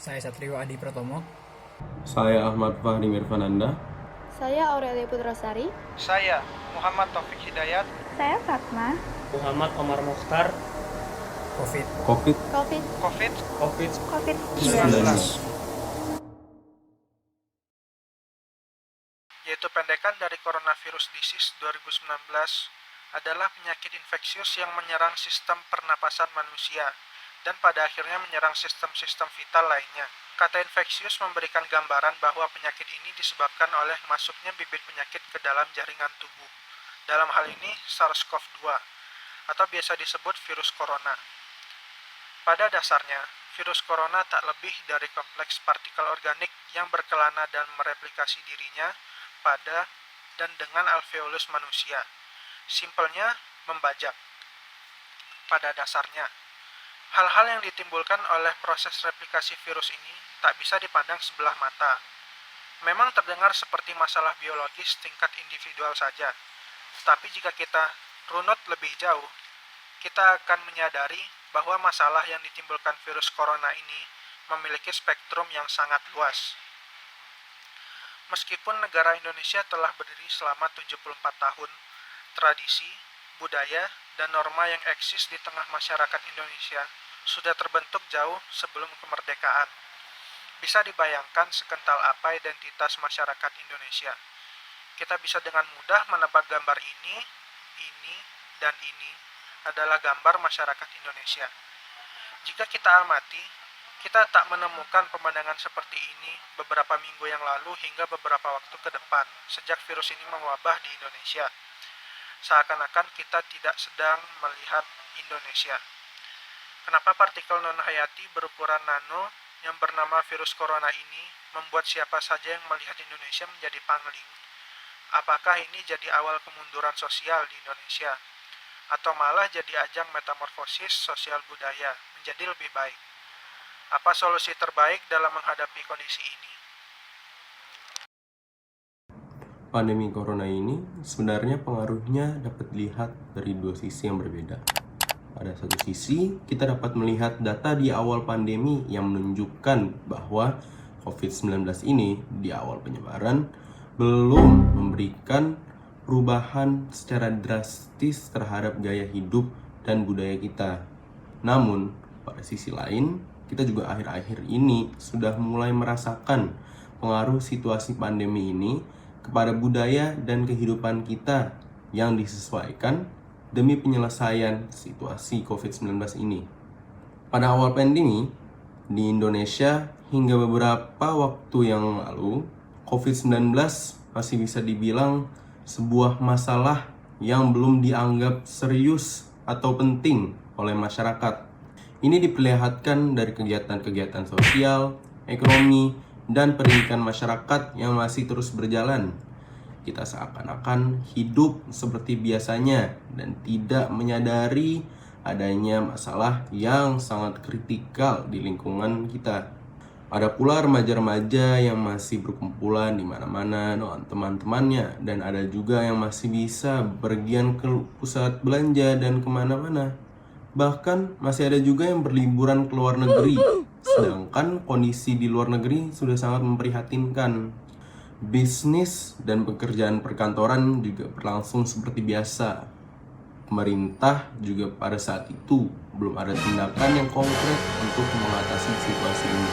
Saya Satrio Adi Pratomo. Saya Ahmad Fahri Mirfananda. Saya Aurelia Putrasari. Saya Muhammad Taufik Hidayat. Saya Fatma. Muhammad Omar Mokhtar. COVID. COVID-19. Yaitu pendekan dari Coronavirus Disease 2019 adalah penyakit infeksius yang menyerang sistem pernapasan manusia dan pada akhirnya menyerang sistem-sistem vital lainnya. Kata infeksius memberikan gambaran bahwa penyakit ini disebabkan oleh masuknya bibit penyakit ke dalam jaringan tubuh. Dalam hal ini SARS-CoV-2 atau biasa disebut virus corona. Pada dasarnya, virus corona tak lebih dari kompleks partikel organik yang berkelana dan mereplikasi dirinya pada dan dengan alveolus manusia. Simpelnya, membajak. Pada dasarnya, hal-hal yang ditimbulkan oleh proses replikasi virus ini tak bisa dipandang sebelah mata. Memang terdengar seperti masalah biologis tingkat individual saja, tapi jika kita runut lebih jauh, kita akan menyadari bahwa masalah yang ditimbulkan virus corona ini memiliki spektrum yang sangat luas. Meskipun negara Indonesia telah berdiri selama 74 tahun, tradisi, budaya, dan norma yang eksis di tengah masyarakat Indonesia sudah terbentuk jauh sebelum kemerdekaan. Bisa dibayangkan sekental apa identitas masyarakat Indonesia. Kita bisa dengan mudah menebak gambar ini, dan ini adalah gambar masyarakat Indonesia. Jika kita amati, kita tak menemukan pemandangan seperti ini beberapa minggu yang lalu hingga beberapa waktu ke depan sejak virus ini mewabah di Indonesia. Seakan-akan kita tidak sedang melihat Indonesia. Kenapa partikel non-hayati berukuran nano yang bernama virus corona ini membuat siapa saja yang melihat Indonesia menjadi pangling? Apakah ini jadi awal kemunduran sosial di Indonesia? Atau malah jadi ajang metamorfosis sosial budaya menjadi lebih baik? Apa solusi terbaik dalam menghadapi kondisi ini? Pandemi corona ini sebenarnya pengaruhnya dapat dilihat dari dua sisi yang berbeda. Pada satu sisi, kita dapat melihat data di awal pandemi yang menunjukkan bahwa COVID-19 ini di awal penyebaran belum memberikan perubahan secara drastis terhadap gaya hidup dan budaya kita. Namun, pada sisi lain, kita juga akhir-akhir ini sudah mulai merasakan pengaruh situasi pandemi ini kepada budaya dan kehidupan kita yang disesuaikan demi penyelesaian situasi COVID-19 ini. Pada awal pandemi, di Indonesia hingga beberapa waktu yang lalu, COVID-19 masih bisa dibilang sebuah masalah yang belum dianggap serius atau penting oleh masyarakat. Ini diperlihatkan dari kegiatan-kegiatan sosial, ekonomi, dan pendidikan masyarakat yang masih terus berjalan. Kita seakan-akan hidup seperti biasanya dan tidak menyadari adanya masalah yang sangat kritikal di lingkungan kita. Ada pula remaja-remaja yang masih berkumpulan di mana-mana dengan teman-temannya, dan ada juga yang masih bisa berpergian ke pusat belanja dan kemana-mana. Bahkan masih ada juga yang berliburan ke luar negeri, sedangkan kondisi di luar negeri sudah sangat memprihatinkan. Bisnis dan pekerjaan perkantoran juga berlangsung seperti biasa. Pemerintah juga pada saat itu belum ada tindakan yang konkret untuk mengatasi situasi ini.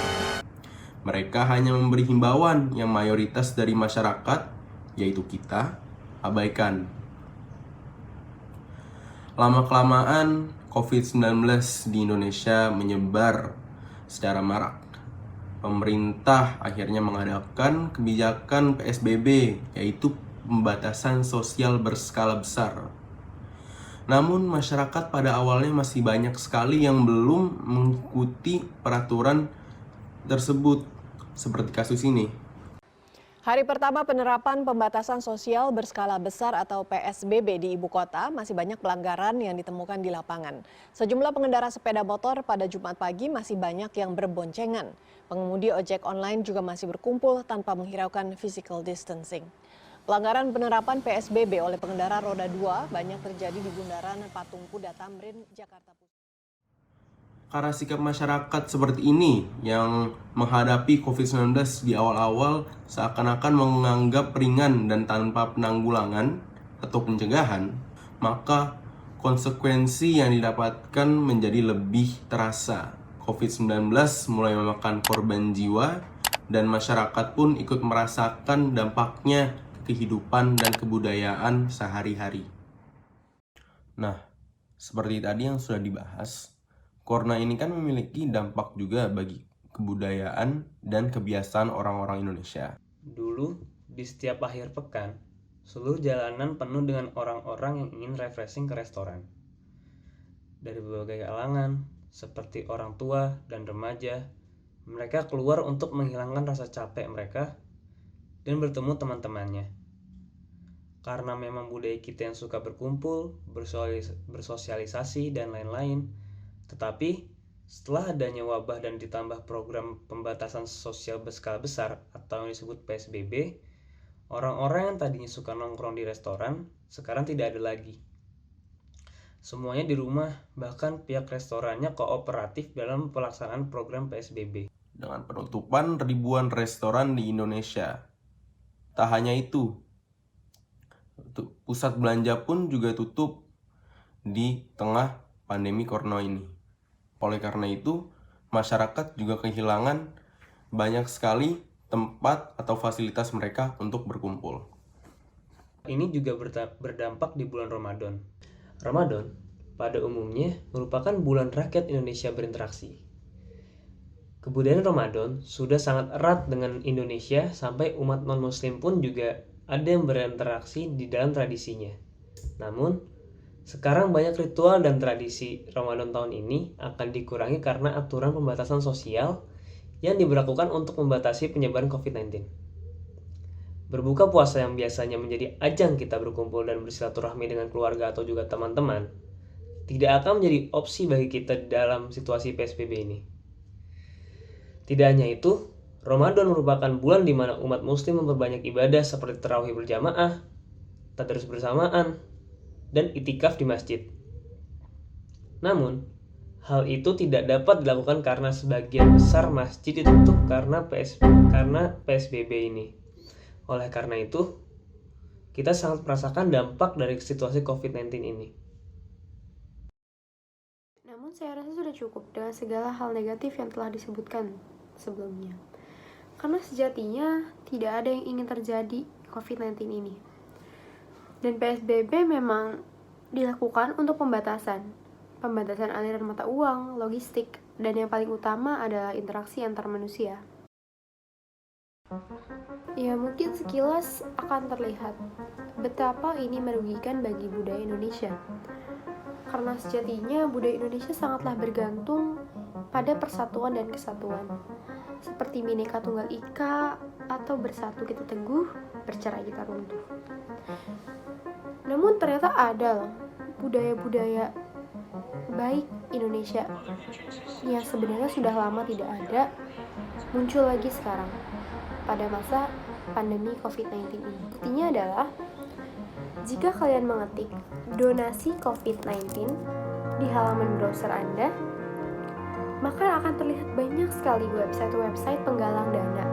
Mereka hanya memberi himbauan yang mayoritas dari masyarakat, yaitu kita, abaikan. Lama-kelamaan, COVID-19 di Indonesia menyebar secara marak. Pemerintah akhirnya mengadakan kebijakan PSBB, yaitu pembatasan sosial berskala besar. Namun masyarakat pada awalnya masih banyak sekali yang belum mengikuti peraturan tersebut, seperti kasus ini. Hari pertama penerapan pembatasan sosial berskala besar atau PSBB di ibu kota, masih banyak pelanggaran yang ditemukan di lapangan. Sejumlah pengendara sepeda motor pada Jumat pagi masih banyak yang berboncengan. Pengemudi ojek online juga masih berkumpul tanpa menghiraukan physical distancing. Pelanggaran penerapan PSBB oleh pengendara roda 2 banyak terjadi di Bundaran Patung Kuda Tamrin, Jakarta Pusat. Karena sikap masyarakat seperti ini yang menghadapi COVID-19 di awal-awal seakan-akan menganggap ringan dan tanpa penanggulangan atau pencegahan, maka konsekuensi yang didapatkan menjadi lebih terasa. COVID-19 mulai memakan korban jiwa dan masyarakat pun ikut merasakan dampaknya ke kehidupan dan kebudayaan sehari-hari. Nah, seperti tadi yang sudah dibahas, Corona ini kan memiliki dampak juga bagi kebudayaan dan kebiasaan orang-orang Indonesia. Dulu, di setiap akhir pekan, seluruh jalanan penuh dengan orang-orang yang ingin refreshing ke restoran. Dari berbagai kalangan, seperti orang tua dan remaja, mereka keluar untuk menghilangkan rasa capek mereka dan bertemu teman-temannya. Karena memang budaya kita yang suka berkumpul, bersosialisasi, dan lain-lain. Tetapi, setelah adanya wabah dan ditambah program pembatasan sosial berskala besar atau yang disebut PSBB, orang-orang yang tadinya suka nongkrong di restoran, sekarang tidak ada lagi. Semuanya di rumah, bahkan pihak restorannya kooperatif dalam pelaksanaan program PSBB. Dengan penutupan ribuan restoran di Indonesia. Tak hanya itu, pusat belanja pun juga tutup di tengah pandemi corona ini. Oleh karena itu, masyarakat juga kehilangan banyak sekali tempat atau fasilitas mereka untuk berkumpul. Ini juga berdampak di bulan Ramadan. Ramadan pada umumnya merupakan bulan rakyat Indonesia berinteraksi. Kebudayaan Ramadan sudah sangat erat dengan Indonesia sampai umat non-muslim pun juga ada yang berinteraksi di dalam tradisinya. Namun, sekarang banyak ritual dan tradisi Ramadan tahun ini akan dikurangi karena aturan pembatasan sosial yang diberlakukan untuk membatasi penyebaran COVID-19. Berbuka puasa yang biasanya menjadi ajang kita berkumpul dan bersilaturahmi dengan keluarga atau juga teman-teman, tidak akan menjadi opsi bagi kita dalam situasi PSBB ini. Tidak hanya itu, Ramadan merupakan bulan di mana umat muslim memperbanyak ibadah seperti tarawih berjamaah, tadarus bersamaan, dan itikaf di masjid. Namun, hal itu tidak dapat dilakukan karena sebagian besar masjid ditutup karena PSBB ini. Oleh karena itu, kita sangat merasakan dampak dari situasi COVID-19 ini. Namun saya rasa sudah cukup dengan segala hal negatif yang telah disebutkan sebelumnya. Karena sejatinya tidak ada yang ingin terjadi COVID-19 ini. Dan PSBB memang dilakukan untuk pembatasan aliran mata uang, logistik, dan yang paling utama adalah interaksi antar manusia. Ya mungkin sekilas akan terlihat betapa ini merugikan bagi budaya Indonesia. Karena sejatinya budaya Indonesia sangatlah bergantung pada persatuan dan kesatuan. Seperti Bhinneka Tunggal Ika atau bersatu kita teguh, bercerai kita runtuh. Namun ternyata ada loh budaya-budaya baik Indonesia yang sebenarnya sudah lama tidak ada, muncul lagi sekarang pada masa pandemi COVID-19 ini. Buktinya adalah jika kalian mengetik donasi COVID-19 di halaman browser Anda, maka akan terlihat banyak sekali website-website penggalang dana.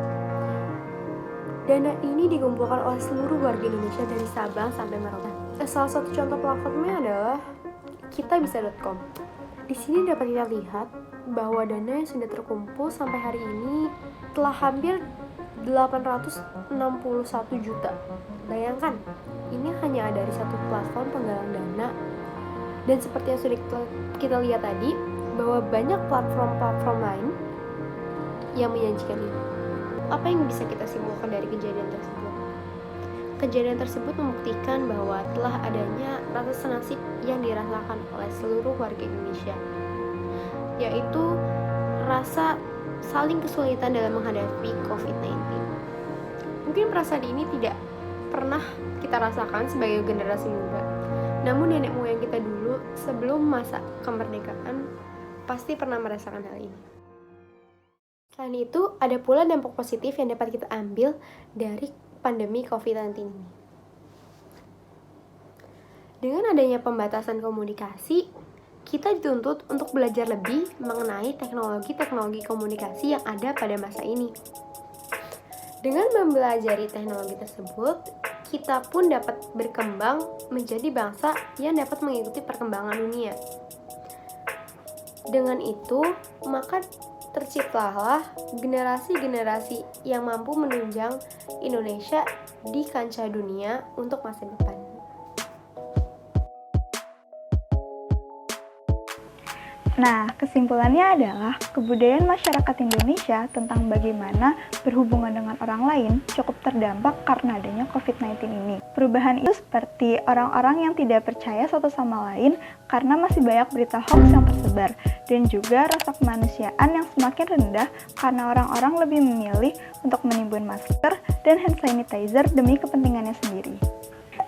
Dana ini dikumpulkan oleh seluruh warga Indonesia dari Sabang sampai Merauke. Salah satu contoh platformnya adalah kitabisa.com. Di sini dapat kita lihat bahwa dana yang sudah terkumpul sampai hari ini telah hampir 861 juta. Bayangkan, ini hanya dari satu platform penggalang dana. Dan seperti yang sudah kita lihat tadi, bahwa banyak platform-platform lain yang menyajikan ini. Apa yang bisa kita simpulkan dari kejadian tersebut? Kejadian tersebut membuktikan bahwa telah adanya rasa senasib yang dirasakan oleh seluruh warga Indonesia, yaitu rasa saling kesulitan dalam menghadapi COVID-19. Mungkin perasaan ini tidak pernah kita rasakan sebagai generasi muda, namun nenek moyang kita dulu sebelum masa kemerdekaan pasti pernah merasakan hal ini. Selain itu, ada pula dampak positif yang dapat kita ambil dari pandemi COVID-19 ini. Dengan adanya pembatasan komunikasi, kita dituntut untuk belajar lebih mengenai teknologi-teknologi komunikasi yang ada pada masa ini. Dengan mempelajari teknologi tersebut, kita pun dapat berkembang menjadi bangsa yang dapat mengikuti perkembangan dunia. Dengan itu, maka terciptalah generasi-generasi yang mampu menunjang Indonesia di kancah dunia untuk masa depan. Nah, kesimpulannya adalah kebudayaan masyarakat Indonesia tentang bagaimana berhubungan dengan orang lain cukup terdampak karena adanya COVID-19 ini. Perubahan itu seperti orang-orang yang tidak percaya satu sama lain karena masih banyak berita hoax yang tersebar, dan juga rasa kemanusiaan yang semakin rendah karena orang-orang lebih memilih untuk menimbun masker dan hand sanitizer demi kepentingannya sendiri.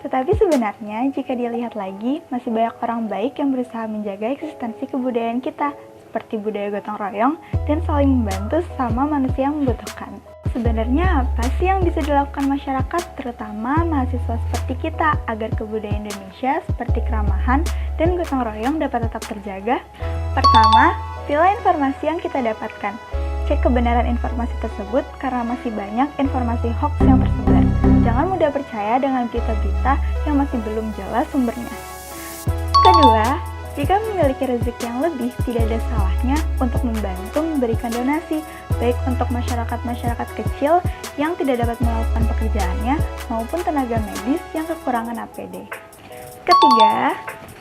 Tetapi sebenarnya jika dilihat lagi, masih banyak orang baik yang berusaha menjaga eksistensi kebudayaan kita, seperti budaya gotong royong dan saling membantu sama manusia yang membutuhkan. Sebenarnya apa sih yang bisa dilakukan masyarakat, terutama mahasiswa seperti kita, agar kebudayaan Indonesia seperti keramahan dan gotong royong dapat tetap terjaga? Pertama, pilih informasi yang kita dapatkan. Cek kebenaran informasi tersebut karena masih banyak informasi hoax yang tersebar. Jangan mudah percaya dengan berita-berita yang masih belum jelas sumbernya. Kedua, jika memiliki rezeki yang lebih, tidak ada salahnya untuk membantu memberikan donasi, baik untuk masyarakat-masyarakat kecil yang tidak dapat melakukan pekerjaannya, maupun tenaga medis yang kekurangan APD. Ketiga,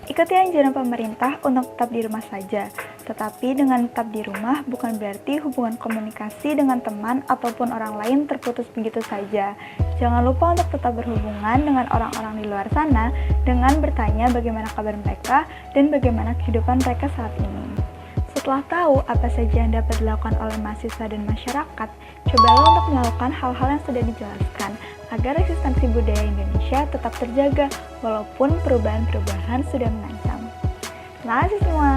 ikuti anjuran pemerintah untuk tetap di rumah saja. Tetapi dengan tetap di rumah bukan berarti hubungan komunikasi dengan teman ataupun orang lain terputus begitu saja. Jangan lupa untuk tetap berhubungan dengan orang-orang di luar sana dengan bertanya bagaimana kabar mereka dan bagaimana kehidupan mereka saat ini. Setelah tahu apa saja yang dapat dilakukan oleh mahasiswa dan masyarakat, cobalah untuk melakukan hal-hal yang sudah dijelaskan agar eksistensi budaya Indonesia tetap terjaga walaupun perubahan-perubahan sudah mengancam. Terima kasih semua.